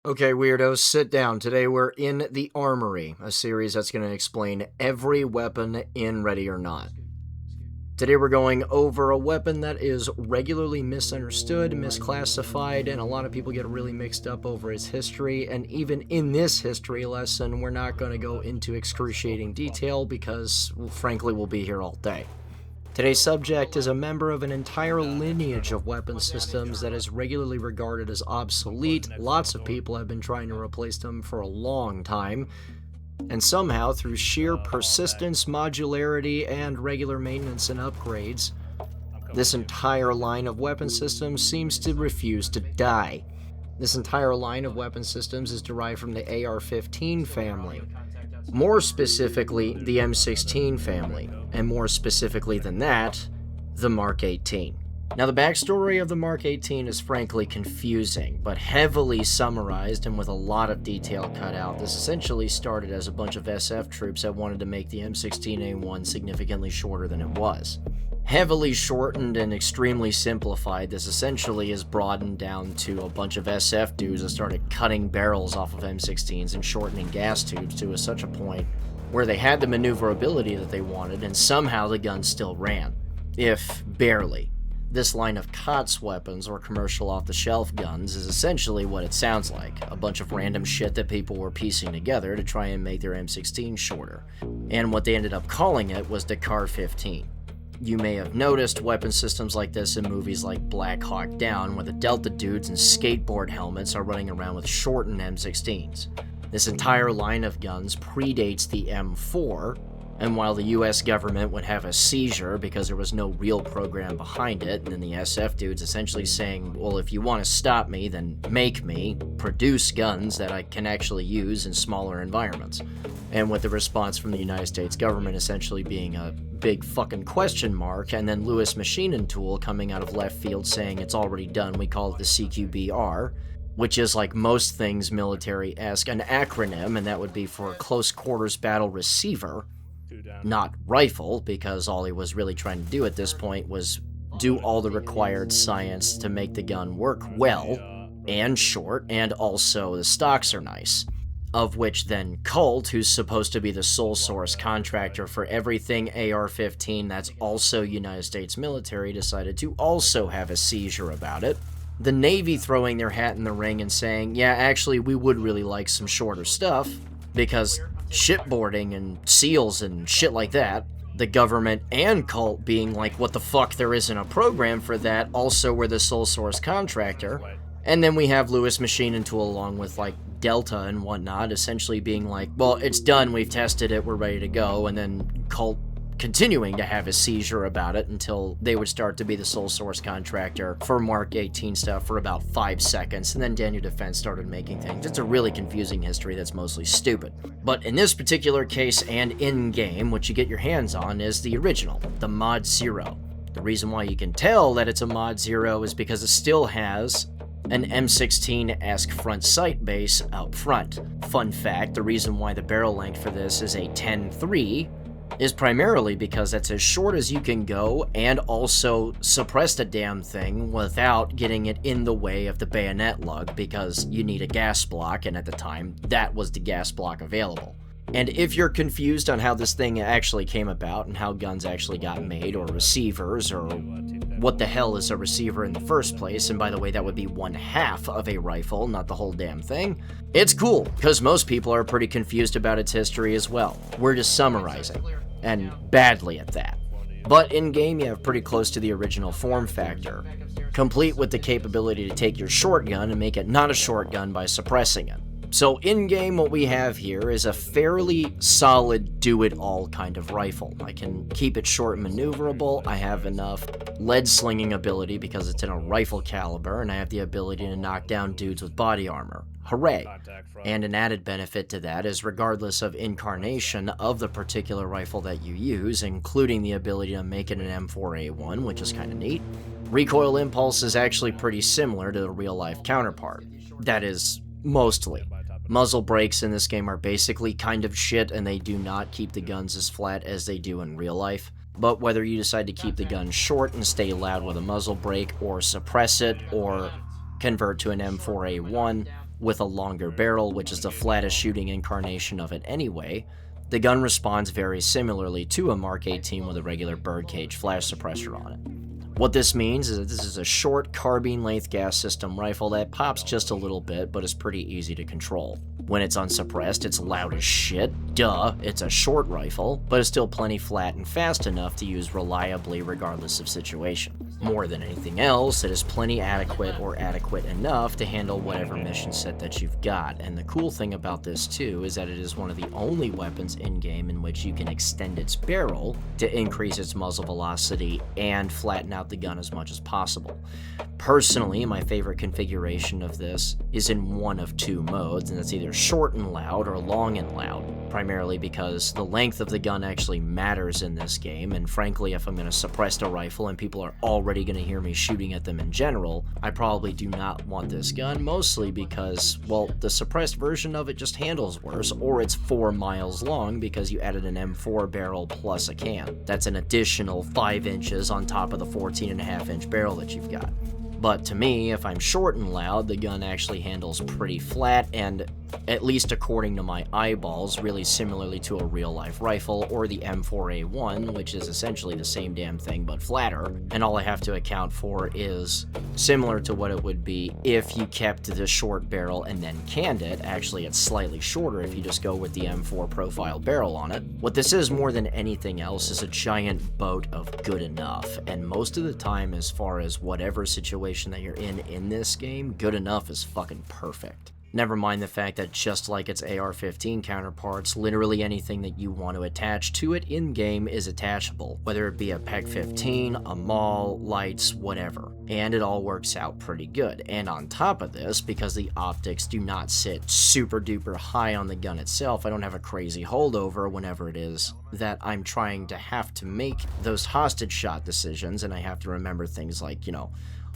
Okay, weirdos, sit down. Today we're in the Armory, a series that's going to explain every weapon in Ready or Not. Today we're going over a weapon that is regularly misunderstood, misclassified, and a lot of people get really mixed up over its history. And even in this history lesson, we're not going to go into excruciating detail because, frankly, we'll be here all day. Today's subject is a member of an entire lineage of weapon systems that is regularly regarded as obsolete. Lots of people have been trying to replace them for a long time, and somehow, through sheer persistence, modularity, and regular maintenance and upgrades, this entire line of weapon systems seems to refuse to die. This entire line of weapon systems is derived from the AR-15 family. More specifically, the M16 family, and more specifically than that, the Mark-18. Now, the backstory of the Mark-18 is frankly confusing, but heavily summarized and with a lot of detail cut out. This essentially started as a bunch of SF troops that wanted to make the M16A1 significantly shorter than it was. Heavily shortened and extremely simplified, this essentially is broadened down to a bunch of SF dudes that started cutting barrels off of M16s and shortening gas tubes to such a point where they had the maneuverability that they wanted, and somehow the gun still ran, if barely. This line of COTS weapons, or commercial off-the-shelf guns, is essentially what it sounds like, a bunch of random shit that people were piecing together to try and make their M16 shorter. And what they ended up calling it was the CAR-15. You may have noticed weapon systems like this in movies like Black Hawk Down, where the Delta dudes in skateboard helmets are running around with shortened M16s. This entire line of guns predates the M4, and while the US government would have a seizure because there was no real program behind it, and then the SF dudes essentially saying, well, if you want to stop me, then make me produce guns that I can actually use in smaller environments. And with the response from the United States government essentially being a big fucking question mark, and then Lewis Machine Tool coming out of left field saying it's already done, we call it the CQB-R, which is, like most things military-esque, an acronym, and that would be for Close Quarters Battle Receiver, not rifle, because all he was really trying to do at this point was do all the required science to make the gun work well, and short, and also the stocks are nice. Of which then Colt, who's supposed to be the sole source contractor for everything AR-15 that's also United States military, decided to also have a seizure about it. The Navy throwing their hat in the ring and saying, yeah, actually, we would really like some shorter stuff, because shipboarding and SEALs and shit like that. The government and Colt being like, what the fuck, there isn't a program for that, also we're the sole source contractor. And then we have Lewis Machine Tool along with, like, Delta and whatnot, essentially being like, well, it's done, we've tested it, we're ready to go, and then Colt continuing to have a seizure about it until they would start to be the sole source contractor for Mark-18 stuff for about 5 seconds, and then Daniel Defense started making things. It's a really confusing history that's mostly stupid. But in this particular case and in-game, what you get your hands on is the original, the Mod Zero. The reason why you can tell that it's a Mod Zero is because it still has an M16-esque front sight base out front. Fun fact, the reason why the barrel length for this is a 10.3 is primarily because that's as short as you can go and also suppress the damn thing without getting it in the way of the bayonet lug, because you need a gas block, and at the time, that was the gas block available. And if you're confused on how this thing actually came about and how guns actually got made, or receivers, or what the hell is a receiver in the first place, and by the way, that would be one half of a rifle, not the whole damn thing, it's cool, because most people are pretty confused about its history as well. We're just summarizing, and badly at that. But in-game, you have pretty close to the original form factor, complete with the capability to take your shotgun and make it not a shotgun by suppressing it. So in-game, what we have here is a fairly solid do-it-all kind of rifle. I can keep it short and maneuverable, I have enough lead slinging ability because it's in a rifle caliber, and I have the ability to knock down dudes with body armor. Hooray! And an added benefit to that is regardless of incarnation of the particular rifle that you use, including the ability to make it an M4A1, which is kind of neat, recoil impulse is actually pretty similar to the real-life counterpart. That is, mostly. Muzzle brakes in this game are basically kind of shit, and they do not keep the guns as flat as they do in real life. But whether you decide to keep the gun short and stay loud with a muzzle brake, or suppress it, or convert to an M4A1, with a longer barrel, which is the flattest shooting incarnation of it anyway, the gun responds very similarly to a MK-18 with a regular birdcage flash suppressor on it. What this means is that this is a short carbine-length gas system rifle that pops just a little bit, but is pretty easy to control. When it's unsuppressed, it's loud as shit. Duh, it's a short rifle, but it's still plenty flat and fast enough to use reliably regardless of situation. More than anything else, it is plenty adequate or adequate enough to handle whatever mission set that you've got, and the cool thing about this too is that it is one of the only weapons in-game in which you can extend its barrel to increase its muzzle velocity and flatten out the gun as much as possible. Personally, my favorite configuration of this is in one of two modes, and that's either short and loud or long and loud, primarily because the length of the gun actually matters in this game, and frankly, if I'm going to suppress a rifle and people are already going to hear me shooting at them in general, I probably do not want this gun, mostly because, well, the suppressed version of it just handles worse, or it's 4 miles long because you added an M4 barrel plus a can. That's an additional 5 inches on top of the 14.5-inch barrel that you've got. But to me, if I'm short and loud, the gun actually handles pretty flat and, at least according to my eyeballs, really similarly to a real-life rifle or the M4A1, which is essentially the same damn thing but flatter, and all I have to account for is similar to what it would be if you kept the short barrel and then canned it. Actually, it's slightly shorter if you just go with the M4 profile barrel on it. What this is more than anything else is a giant boat of good enough, and most of the time, as far as whatever situation that you're in this game, good enough is fucking perfect. Never mind the fact that just like its AR-15 counterparts, literally anything that you want to attach to it in-game is attachable, whether it be a PEG-15, a MAL, lights, whatever. And it all works out pretty good. And on top of this, because the optics do not sit super duper high on the gun itself, I don't have a crazy holdover whenever it is that I'm trying to have to make those hostage shot decisions, and I have to remember things like,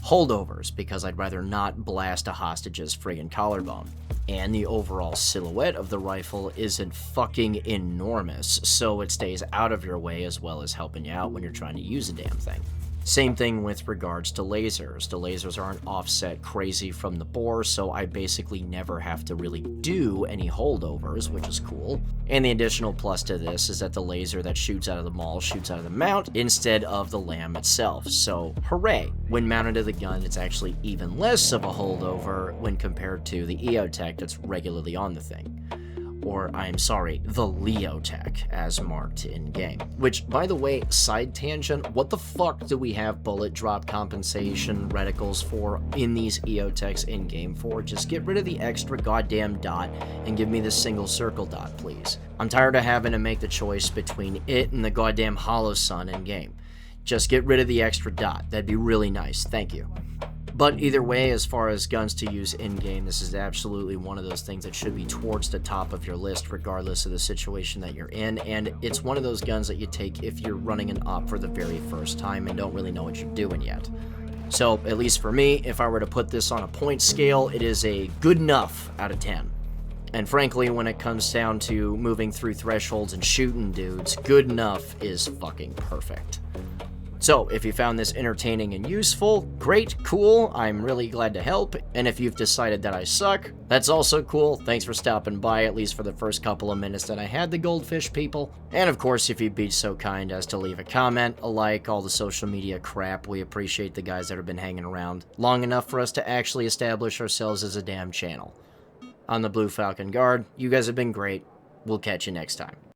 holdovers, because I'd rather not blast a hostage's friggin' collarbone. And the overall silhouette of the rifle isn't fucking enormous, so it stays out of your way as well as helping you out when you're trying to use a damn thing. Same thing with regards to lasers. The lasers aren't offset crazy from the bore, so I basically never have to really do any holdovers, which is cool. And the additional plus to this is that the laser that shoots out of the MAL shoots out of the mount instead of the LAM itself, so hooray! When mounted to the gun, it's actually even less of a holdover when compared to the EOTech that's regularly on the thing. Or, I'm sorry, the Leotech, as marked in-game. Which, by the way, side tangent, what the fuck do we have bullet drop compensation reticles for in these EOTechs in-game for? Just get rid of the extra goddamn dot and give me the single circle dot, please. I'm tired of having to make the choice between it and the goddamn Hollow Sun in-game. Just get rid of the extra dot. That'd be really nice. Thank you. But either way, as far as guns to use in-game, this is absolutely one of those things that should be towards the top of your list regardless of the situation that you're in, and it's one of those guns that you take if you're running an op for the very first time and don't really know what you're doing yet. So, at least for me, if I were to put this on a point scale, it is a good enough out of 10. And frankly, when it comes down to moving through thresholds and shooting dudes, good enough is fucking perfect. So, if you found this entertaining and useful, great, cool, I'm really glad to help, and if you've decided that I suck, that's also cool, thanks for stopping by, at least for the first couple of minutes that I had the goldfish people, and of course, if you'd be so kind as to leave a comment, a like, all the social media crap, we appreciate the guys that have been hanging around long enough for us to actually establish ourselves as a damn channel. I'm the Blue Falcon Guard, you guys have been great, we'll catch you next time.